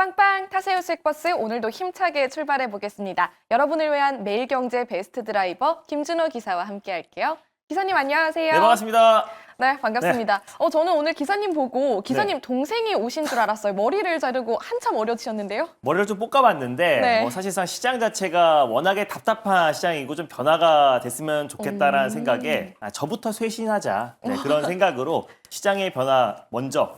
빵빵 타세요 수익버스 오늘도 힘차게 출발해 보겠습니다. 여러분을 위한 매일경제 베스트 드라이버 김준호 기사와 함께 할게요. 기사님 안녕하세요. 네, 반갑습니다. 네, 반갑습니다. 저는 오늘 기사님 보고 기사님 동생이 오신 줄 알았어요. 머리를 자르고 한참 어려지셨는데요. 머리를 좀 볶아봤는데 네. 사실상 시장 자체가 워낙에 답답한 시장이고 좀 변화가 됐으면 좋겠다라는 생각에 저부터 쇄신하자 그런 생각으로 시장의 변화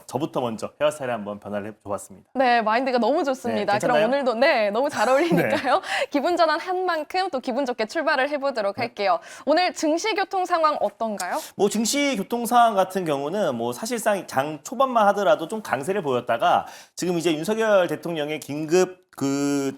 저부터 먼저 헤어스타일에 한번 변화를 해줘봤습니다. 네, 마인드가 너무 좋습니다. 네, 그럼 괜찮나요? 오늘도 너무 잘 어울리니까요. 기분 전환 한 만큼 또 기분 좋게 출발을 해보도록 할게요. 오늘 증시 교통 상황 어떤가요? 증시 교통 상황 같은 경우는 사실상 장 초반만 하더라도 좀 강세를 보였다가 지금 이제 윤석열 대통령의 긴급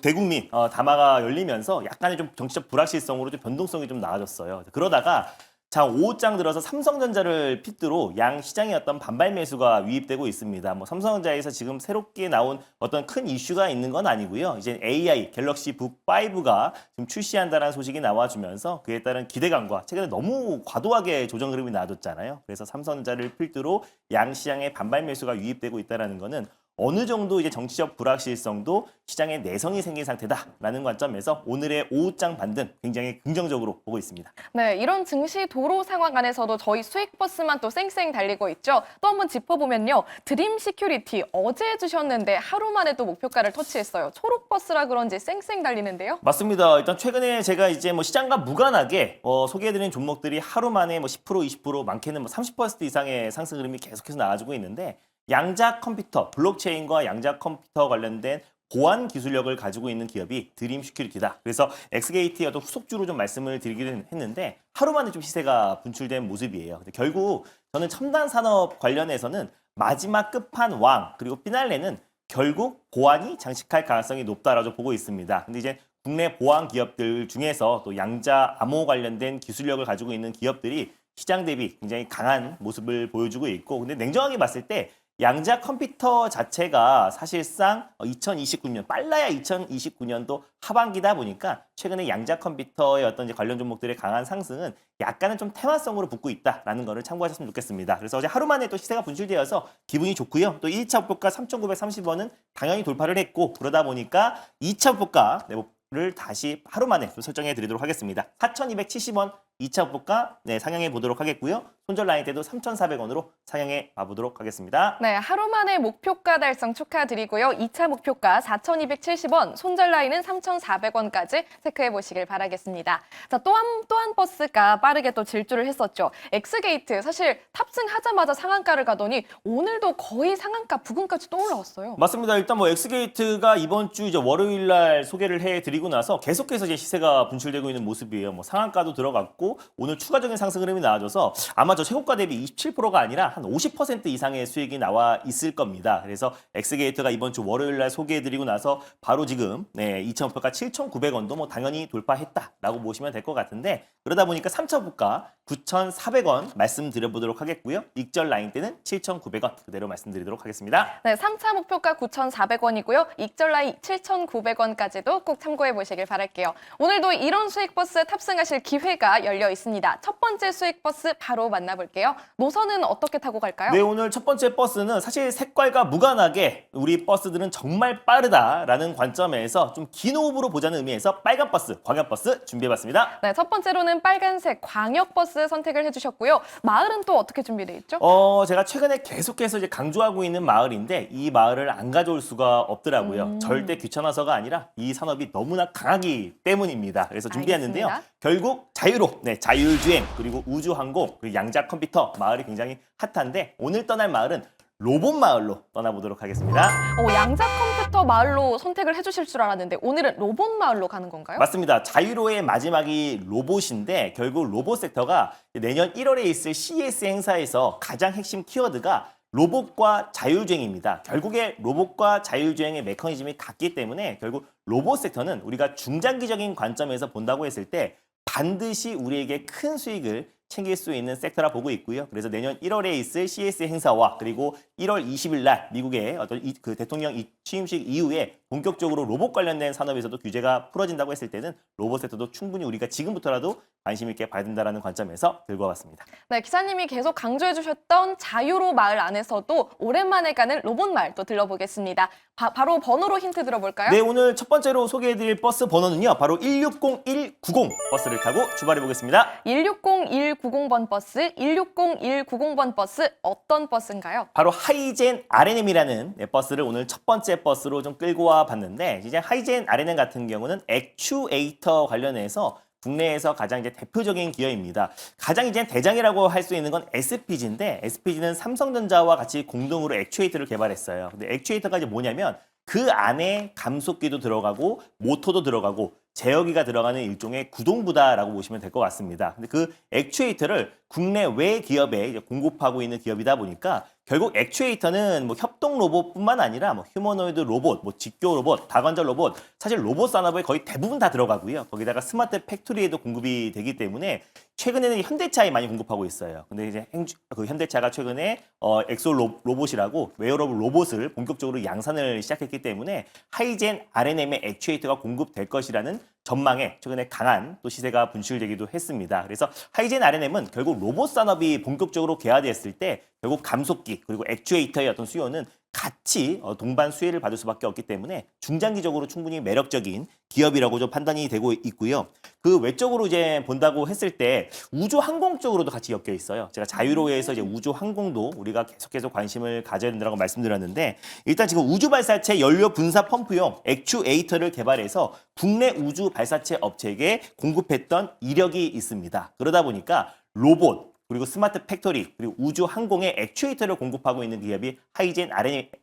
대국민 담화가 열리면서 약간의 좀 정치적 불확실성으로 좀 변동성이 좀 나아졌어요. 그러다가 장 5장 들어서 삼성전자를 핏대로 양 시장의 어떤 반발 매수가 유입되고 있습니다. 삼성전자에서 지금 새롭게 나온 어떤 큰 이슈가 있는 건 아니고요. 이제 AI 갤럭시 북5가 지금 출시한다는 소식이 나와주면서 그에 따른 기대감과 최근에 너무 과도하게 조정 흐름이 나와줬잖아요. 그래서 삼성전자를 필두로 양 시장의 반발 매수가 유입되고 있다는 거는 어느 정도 이제 정치적 불확실성도 시장에 내성이 생긴 상태다라는 관점에서 오늘의 오후장 반등 굉장히 긍정적으로 보고 있습니다. 네, 이런 증시 도로 상황 안에서도 저희 수익버스만 또 쌩쌩 달리고 있죠. 또 한번 짚어보면요. 드림 시큐리티 어제 주셨는데 하루 만에 또 목표가를 터치했어요. 초록버스라 그런지 쌩쌩 달리는데요. 맞습니다. 일단 최근에 제가 이제 시장과 무관하게 소개해드린 종목들이 하루 만에 10%, 20%, 많게는 30% 이상의 상승 흐름이 계속해서 나와주고 있는데 양자 컴퓨터, 블록체인과 양자 컴퓨터 관련된 보안 기술력을 가지고 있는 기업이 드림 시큐리티다. 그래서 엑스게이트의 어떤 후속주로 좀 말씀을 드리기는 했는데 하루 만에 좀 시세가 분출된 모습이에요. 근데 결국 저는 첨단 산업 관련해서는 마지막 끝판왕 그리고 피날레는 결국 보안이 장식할 가능성이 높다라고 보고 있습니다. 근데 이제 국내 보안 기업들 중에서 또 양자 암호 관련된 기술력을 가지고 있는 기업들이 시장 대비 굉장히 강한 모습을 보여주고 있고 근데 냉정하게 봤을 때 양자 컴퓨터 자체가 사실상 2029년, 빨라야 2029년도 하반기다 보니까 최근에 양자 컴퓨터의 어떤 이제 관련 종목들의 강한 상승은 약간은 좀 테마성으로 붙고 있다라는 거를 참고하셨으면 좋겠습니다. 그래서 어제 하루 만에 또 시세가 분출되어서 기분이 좋고요. 또 1차 목표가 3,930원은 당연히 돌파를 했고 그러다 보니까 2차 목표가를 다시 하루 만에 좀 설정해 드리도록 하겠습니다. 4,270원 2차 목표가 상향해 보도록 하겠고요. 손절 라인 때도 3,400원으로 상향해 봐보도록 하겠습니다. 네, 하루 만에 목표가 달성 축하드리고요. 2차 목표가 4,270원, 손절 라인은 3,400원까지 체크해 보시길 바라겠습니다. 자, 또 한 버스가 빠르게 또 질주를 했었죠. 엑스게이트, 사실 탑승하자마자 상한가를 가더니 오늘도 거의 상한가 부근까지 또 올라왔어요. 맞습니다. 일단 엑스게이트가 이번 주 이제 월요일 날 소개를 해드리고 나서 계속해서 이제 시세가 분출되고 있는 모습이에요. 상한가도 들어갔고 오늘 추가적인 상승 흐름이 나와줘서 아마 저 최고가 대비 27%가 아니라 한 50% 이상의 수익이 나와 있을 겁니다. 그래서 엑스게이트가 이번 주 월요일 날 소개해드리고 나서 바로 지금 2차 목표가 7,900원도 당연히 돌파했다라고 보시면 될 것 같은데 그러다 보니까 3차 목표가 9,400원 말씀드려보도록 하겠고요. 익절 라인 때는 7,900원 그대로 말씀드리도록 하겠습니다. 네, 3차 목표가 9,400원이고요. 익절 라인 7,900원까지도 꼭 참고해 보시길 바랄게요. 오늘도 이런 수익버스 탑승하실 기회가 열려 있습니다. 첫 번째 수익버스 바로 만나볼게요. 노선은 어떻게 타고 갈까요? 네, 오늘 첫 번째 버스는 사실 색깔과 무관하게 우리 버스들은 정말 빠르다라는 관점에서 좀 긴 호흡으로 보자는 의미에서 빨간 버스, 광역버스 준비해봤습니다. 네, 첫 번째로는 빨간색 광역버스 선택을 해주셨고요. 마을은 또 어떻게 준비되어 있죠? 제가 최근에 계속해서 이제 강조하고 있는 마을인데 이 마을을 안 가져올 수가 없더라고요. 절대 귀찮아서가 아니라 이 산업이 너무나 강하기 때문입니다. 그래서 준비했는데요. 알겠습니다. 결국 자유로, 자율주행, 그리고 우주항공, 그리고 양자 컴퓨터 마을이 굉장히 핫한데 오늘 떠날 마을은 로봇 마을로 떠나보도록 하겠습니다. 양자 컴퓨터 마을로 선택을 해주실 줄 알았는데 오늘은 로봇 마을로 가는 건가요? 맞습니다. 자유로의 마지막이 로봇인데 결국 로봇 섹터가 내년 1월에 있을 CES 행사에서 가장 핵심 키워드가 로봇과 자율주행입니다. 결국에 로봇과 자율주행의 메커니즘이 같기 때문에 결국 로봇 섹터는 우리가 중장기적인 관점에서 본다고 했을 때 반드시 우리에게 큰 수익을 챙길 수 있는 섹터라 보고 있고요. 그래서 내년 1월에 있을 CS 행사와 그리고 1월 20일 날 미국의 어떤 그 대통령 취임식 이후에 본격적으로 로봇 관련된 산업에서도 규제가 풀어진다고 했을 때는 로봇 섹터도 충분히 우리가 지금부터라도 관심 있게 봐야 된다는 관점에서 들고 와봤습니다. 네, 기사님이 계속 강조해 주셨던 자유로 마을 안에서도 오랜만에 가는 로봇 마을 또 들러보겠습니다. 바로 번호로 힌트 들어볼까요? 네, 오늘 첫 번째로 소개해드릴 버스 번호는요. 바로 160190 버스를 타고 출발해 보겠습니다. 160190번 버스, 160190번 버스 어떤 버스인가요? 바로 하이젠 RNM이라는 버스를 오늘 첫 번째 버스로 좀 끌고 와 봤는데 이제 하이젠 RNM 같은 경우는 액추에이터 관련해서 국내에서 가장 이제 대표적인 기업입니다. 가장 이제 대장이라고 할 수 있는 건 SPG인데 SPG는 삼성전자와 같이 공동으로 액추에이터를 개발했어요. 근데 액추에이터가 이제 뭐냐면 그 안에 감속기도 들어가고 모터도 들어가고 제어기가 들어가는 일종의 구동부다라고 보시면 될 것 같습니다. 근데 그 액추에이터를 국내 외 기업에 이제 공급하고 있는 기업이다 보니까 결국 액추에이터는 뭐 협동 로봇뿐만 아니라 뭐 휴머노이드 로봇, 뭐 직교 로봇, 다관절 로봇, 사실 로봇 산업에 거의 대부분 다 들어가고요. 거기다가 스마트 팩토리에도 공급이 되기 때문에 최근에는 현대차에 많이 공급하고 있어요. 근데 이제 그 현대차가 최근에 엑소 로봇이라고 웨어러블 로봇을 본격적으로 양산을 시작했기 때문에 하이젠 RNM의 액추에이터가 공급될 것이라는 전망에 최근에 강한 또 시세가 분출되기도 했습니다. 그래서 하이젠 RNM은 결국 로봇 산업이 본격적으로 개화됐을 때 결국 감속기 그리고 액추에이터의 어떤 수요는 같이 동반 수혜를 받을 수밖에 없기 때문에 중장기적으로 충분히 매력적인 기업이라고 좀 판단이 되고 있고요. 그 외적으로 이제 본다고 했을 때 우주 항공 쪽으로도 같이 엮여 있어요. 제가 자유로에서 이제 우주 항공도 우리가 계속해서 관심을 가져야 된다고 말씀드렸는데 일단 지금 우주 발사체 연료 분사 펌프용 액추에이터를 개발해서 국내 우주 발사체 업체에게 공급했던 이력이 있습니다. 그러다 보니까 로봇 그리고 스마트 팩토리, 그리고 우주 항공의 액추에이터를 공급하고 있는 기업이 하이젠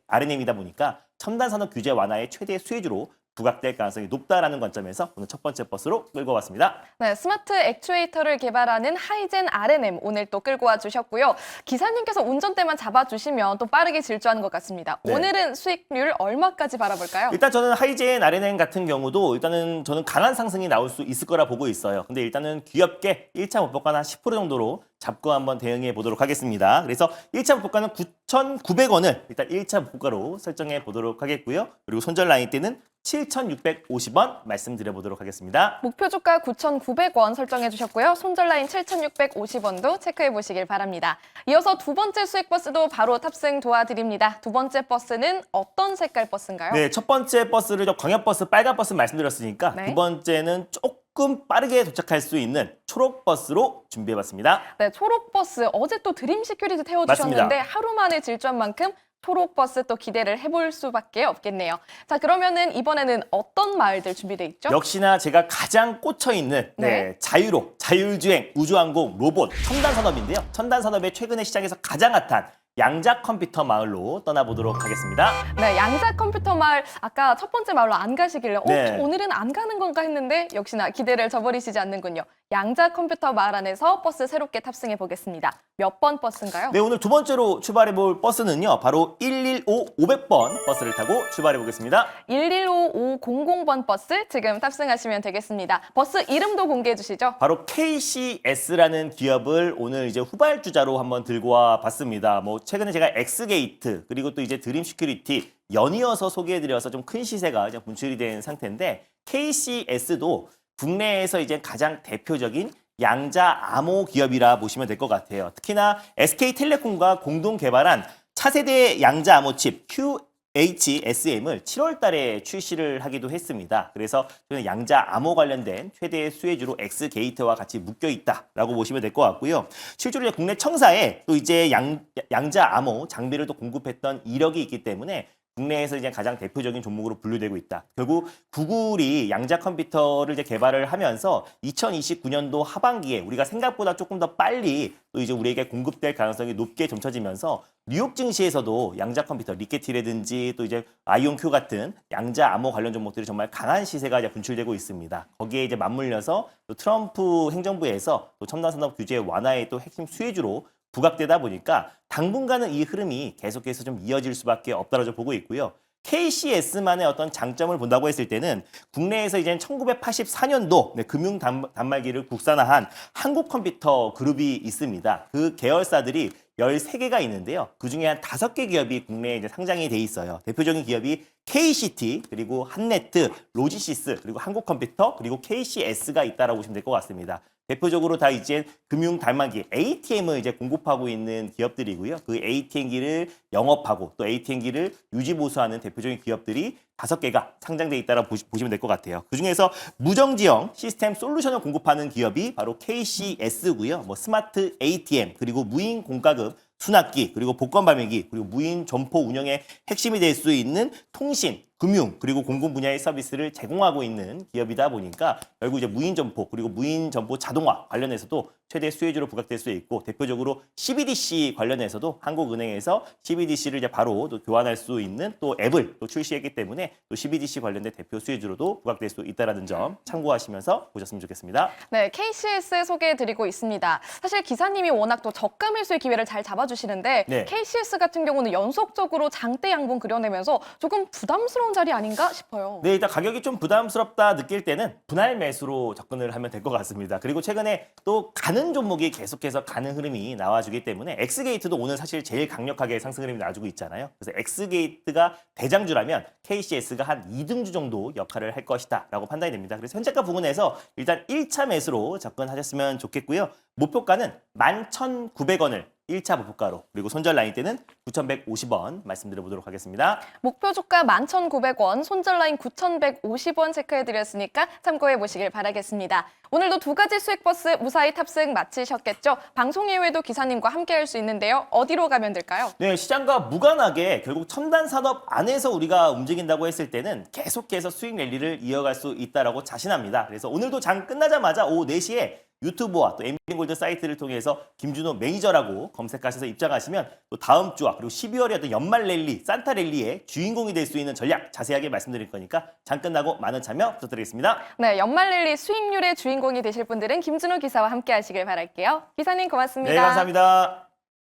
RNM이다 보니까 첨단 산업 규제 완화의 최대 수혜주로 부각될 가능성이 높다라는 관점에서 오늘 첫 번째 버스로 끌고 왔습니다. 네, 스마트 액추에이터를 개발하는 하이젠 RNM 오늘 또 끌고 와 주셨고요. 기사님께서 운전대만 잡아주시면 또 빠르게 질주하는 것 같습니다. 네. 오늘은 수익률 얼마까지 바라볼까요? 일단 저는 하이젠 RNM 같은 경우도 일단은 저는 강한 상승이 나올 수 있을 거라 보고 있어요. 근데 일단은 귀엽게 1차 목표가 한 10% 정도로 잡고 한번 대응해 보도록 하겠습니다. 그래서 1차 목표가는 9,900원을 일단 1차 목표가로 설정해 보도록 하겠고요. 그리고 손절 라인 때는 7,650원 말씀드려보도록 하겠습니다. 목표 주가 9,900원 설정해 주셨고요. 손절 라인 7,650원도 체크해 보시길 바랍니다. 이어서 두 번째 수익 버스도 바로 탑승 도와드립니다. 두 번째 버스는 어떤 색깔 버스인가요? 네, 첫 번째 버스를 광역버스, 빨간버스 말씀드렸으니까 네. 두 번째는 조금 빠르게 도착할 수 있는 초록버스로 준비해봤습니다. 네, 초록버스 어제 또 드림 시큐리티 태워주셨는데 맞습니다. 하루 만에 질주한 만큼 초록버스 또 기대를 해볼 수밖에 없겠네요. 자, 그러면은 이번에는 어떤 마을들 준비돼 있죠? 역시나 제가 가장 꽂혀있는 네. 자유로, 자율주행, 우주항공, 로봇, 첨단 산업인데요. 첨단 산업의 최근에 시장에서 가장 핫한 양자 컴퓨터 마을로 떠나보도록 하겠습니다. 네, 양자 컴퓨터 마을 아까 첫 번째 마을로 안 가시길래 네. 오늘은 안 가는 건가 했는데 역시나 기대를 저버리시지 않는군요. 양자 컴퓨터 마을 안에서 버스 새롭게 탑승해 보겠습니다. 몇 번 버스인가요? 네, 오늘 두 번째로 출발해 볼 버스는요. 바로 115 500번 버스를 타고 출발해 보겠습니다. 115 500번 버스 지금 탑승하시면 되겠습니다. 버스 이름도 공개해 주시죠. 바로 KCS라는 기업을 오늘 이제 후발주자로 한번 들고 와 봤습니다. 뭐 최근에 제가 엑스게이트 그리고 또 이제 드림 시큐리티 연이어서 소개해드려서 좀 큰 시세가 이제 분출이 된 상태인데 KCS도 국내에서 이제 가장 대표적인 양자 암호 기업이라 보시면 될 것 같아요. 특히나 SK텔레콤과 공동 개발한 차세대 양자 암호 칩 QHSM을 7월 달에 출시를 하기도 했습니다. 그래서 저는 양자 암호 관련된 최대의 수혜주로 엑스게이트와 같이 묶여 있다라고 보시면 될 것 같고요. 실제로 국내 청사에 또 이제 양자 암호 장비를 또 공급했던 이력이 있기 때문에 국내에서 이제 가장 대표적인 종목으로 분류되고 있다. 결국 구글이 양자 컴퓨터를 이제 개발을 하면서 2029년도 하반기에 우리가 생각보다 조금 더 빨리 또 이제 우리에게 공급될 가능성이 높게 점쳐지면서 뉴욕 증시에서도 양자 컴퓨터, 리케티라든지 또 이제 아이온큐 같은 양자 암호 관련 종목들이 정말 강한 시세가 이제 분출되고 있습니다. 거기에 이제 맞물려서 또 트럼프 행정부에서 또 첨단 산업 규제 완화의 또 핵심 수혜주로 부각되다 보니까 당분간은 이 흐름이 계속해서 좀 이어질 수밖에 없다고 보고 있고요. KCS만의 어떤 장점을 본다고 했을 때는 국내에서 이제 1984년도 금융 단말기를 국산화한 한국컴퓨터 그룹이 있습니다. 그 계열사들이 13개가 있는데요. 그중에 한 5개 기업이 국내에 이제 상장이 돼 있어요. 대표적인 기업이 KCT, 그리고 한네트, 로지시스, 그리고 한국컴퓨터, 그리고 KCS가 있다라고 보시면 될 것 같습니다. 대표적으로 다 이제 금융 단말기 ATM을 이제 공급하고 있는 기업들이고요. 그 ATM기를 영업하고 또 ATM기를 유지 보수하는 대표적인 기업들이 5개가 상장돼 있다라고 보시면 될 것 같아요. 그중에서 무정지형 시스템 솔루션을 공급하는 기업이 바로 KCS고요. 뭐 스마트 ATM, 그리고 무인 공과금 수납기, 그리고 복권 발매기, 그리고 무인 점포 운영의 핵심이 될 수 있는 통신, 금융, 그리고 공공 분야의 서비스를 제공하고 있는 기업이다 보니까 결국 이제 무인 점포, 그리고 무인 점포 자동화 관련해서도 최대 수혜주로 부각될 수 있고, 대표적으로 CBDC 관련해서도 한국은행에서 CBDC를 이제 바로 또 교환할 수 있는 또 앱을 또 출시했기 때문에 또 CBDC 관련된 대표 수혜주로도 부각될 수 있다는 점 참고하시면서 보셨으면 좋겠습니다. 네, KCS 소개해드리고 있습니다. 사실 기사님이 워낙 또 저가 매수의 기회를 잘 잡아주시는데 네. KCS 같은 경우는 연속적으로 장대 양봉 그려내면서 조금 부담스러운 자리 아닌가 싶어요. 네, 일단 가격이 좀 부담스럽다 느낄 때는 분할 매수로 접근을 하면 될 것 같습니다. 그리고 최근에 또 가는 종목이 계속해서 가는 흐름이 나와주기 때문에 엑스게이트도 오늘 사실 제일 강력하게 상승 흐름이 나와주고 있잖아요. 그래서 엑스게이트가 대장주라면 KCS가 한 2등주 정도 역할을 할 것이다 라고 판단이 됩니다. 그래서 현재가 부근에서 일단 1차 매수로 접근하셨으면 좋겠고요. 목표가는 11,900원을 1차 목표가로, 그리고 손절 라인 때는 9,150원 말씀드려보도록 하겠습니다. 목표 주가 11,900원, 손절 라인 9,150원 체크해드렸으니까 참고해보시길 바라겠습니다. 오늘도 2가지 수익버스 무사히 탑승 마치셨겠죠? 방송 이후에도 기사님과 함께할 수 있는데요. 어디로 가면 될까요? 네, 시장과 무관하게 결국 첨단 산업 안에서 우리가 움직인다고 했을 때는 계속해서 수익 랠리를 이어갈 수 있다라고 자신합니다. 그래서 오늘도 장 끝나자마자 오후 4시에 유튜브와 또 엠비골드 사이트를 통해서 김준호 매니저라고 검색하셔서 입장하시면 또 다음 주와 그리고 12월에 어떤 연말 랠리, 산타 랠리의 주인공이 될 수 있는 전략 자세하게 말씀드릴 거니까 장 끝나고 많은 참여 부탁드리겠습니다. 네, 연말 랠리 수익률의 주인공이 되실 분들은 김준호 기사와 함께 하시길 바랄게요. 기사님 고맙습니다. 네, 감사합니다.